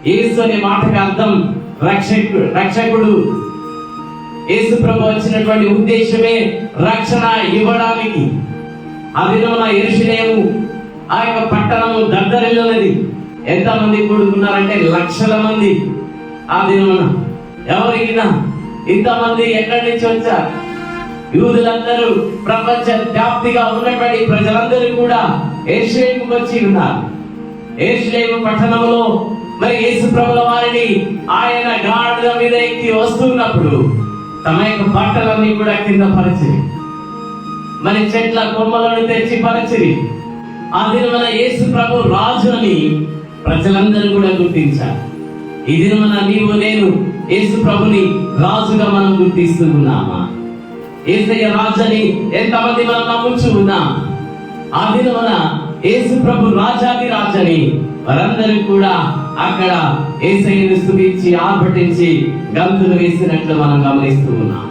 యేసు అనే మాటకి అర్థం రక్షకుడు. యేసు ప్రభు వచ్చినటువంటి ఉద్దేశమే రక్షణ ఇవ్వడానికి. ఆ దినమున యెరూషలేము ఆ యొక్క పట్టణము దద్దరిల్లినది. ఎంతమంది కూడుకున్నారంటే లక్షల మంది. ఆ దినమున ఎవరికినా ఇంతమంది ఎక్కడి నుంచి వచ్చారు? యూదులందరూ ప్రపంచ వ్యాప్తిగా ఉన్నటువంటి ప్రజలందరూ కూడా యెరూషలేముకు వచ్చి ఉన్నారు. యెరూషలేము పట్టణంలో మరి యేసు ప్రభుల వారిని ఆయన గాడిద మీద ఎక్కి వస్తున్నప్పుడు తమ యొక్క బట్టలన్నీ కూడా కింద పరిచిరి, మరి చెట్ల కొమ్మలను తెచ్చి పరిచిరి. ఆ దినమున యేసు ప్రభు రాజు అని ప్రజలందరూ కూడా గుర్తించారు. ఈ దినమున నీవు నేను యేసు ప్రభుని రాజుగా మనం గుర్తిస్తూ ఉన్నామా? యేసయ్య రాజు అని ఎంతమంది మనం నమ్ముచూ ఉన్నాం? ఆ దినమున యేసు ప్రభు రాజాది రాజని వారందరూ కూడా అక్కడ యేసయ్యను స్తుతించి ఆర్భటించి గంతులు వేసినట్లు మనం గమనిస్తూ ఉన్నాం.